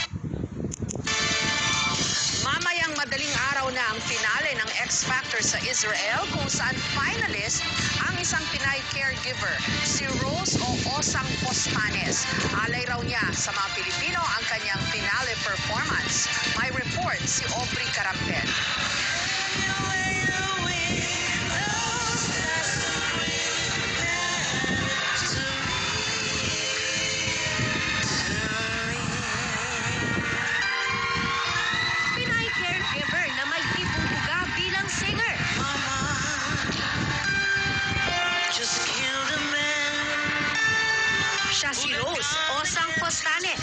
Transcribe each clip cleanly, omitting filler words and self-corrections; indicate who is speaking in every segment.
Speaker 1: Pilipinas. Mamayang madaling araw na ang finale ng X Factor sa Israel kung saan finalist ang isang Pinay caregiver, si Rose o Osang Postanes. Alay raw niya sa mga Pilipino ang kanyang finale performance. May report si Aubrey Carampel. Siya si Rose Osang Postanes.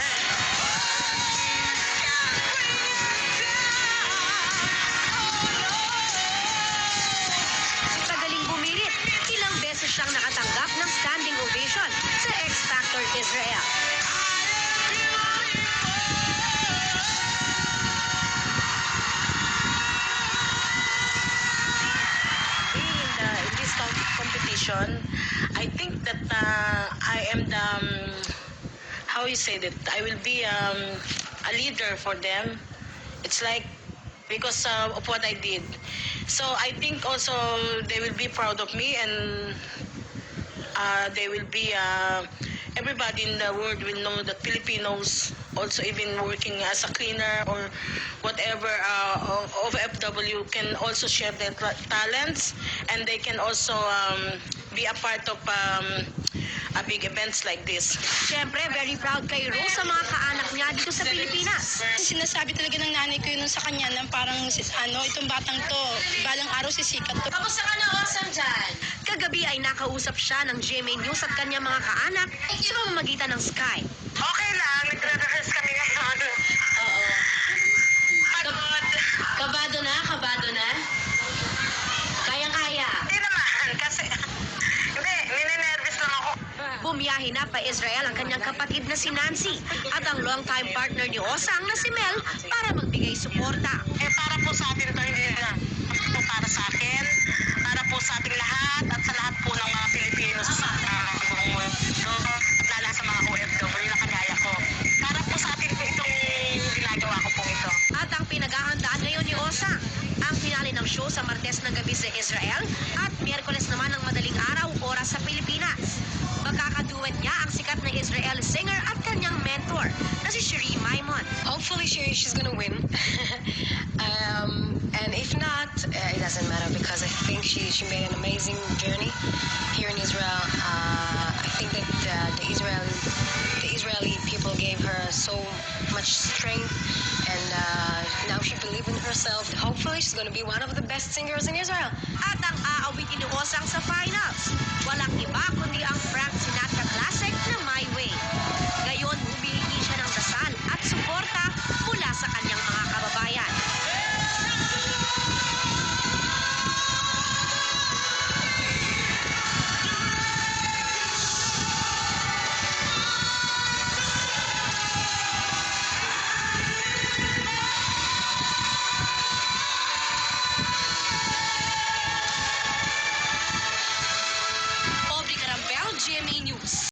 Speaker 1: Pagaling bumirit, ilang beses siyang nakatanggap ng standing ovation sa X Factor Israel.
Speaker 2: In this competition, I think that I am the how you say that I will be a leader for them. It's like because of what I did. So I think also they will be proud of me, and they will be everybody in the world will know that Filipinos, also even working as a cleaner or whatever of FW, can also share their talents, and they can also be a part of a big events like this.
Speaker 1: Siyempre, very proud kay Rose sa mga kaanak niya dito sa Pilipinas.
Speaker 3: Sinasabi talaga ng nanay ko yun sa kanya ng parang itong batang to, balang araw sisikat to.
Speaker 1: Kamusta ka na, Osang dyan? Kagabi ay nakausap siya ng GMA News at kanyang mga kaanak sa pamamagitan ng Skype.
Speaker 2: Okay lang, nagre-rehearse kami ngayon.
Speaker 1: Oo.
Speaker 2: Pagod.
Speaker 1: Kabado na? Kabado na? Kayang-kaya.
Speaker 2: Hindi naman, kasi hindi, nininervous lang ako.
Speaker 1: Bumiyahe na pa Israel ang kanyang kapatid na si Nancy at ang long-time partner ni Osang na si Mel para magbigay suporta.
Speaker 2: Para po sa atin to, hindi na po para sa akin, para po sa ating lahat at sa lahat po ng mga Pilipino sa buong mundo, at lalo sa mga OFW na kagaya ko. Para po sa atin po itong ginagawa ko po ito.
Speaker 1: At ang pinaghahandaan ngayon ni Osang, ang finale ng show sa Martes ng gabi sa Israel at Miyerkules naman ng madaling araw oras sa Pilipinas. Magkakaduet niya ang sikat na Israeli singer at kanyang mentor na si Cherie Maimon.
Speaker 4: Hopefully she's gonna win. And if not, it doesn't matter because I think she made an amazing journey here in Israel. I think that the Israeli people gave her so much strength, and now she believes in herself. Hopefully she's gonna be one of the best singers in Israel.
Speaker 1: At ang aawitin ni Osang sa finals, walang iba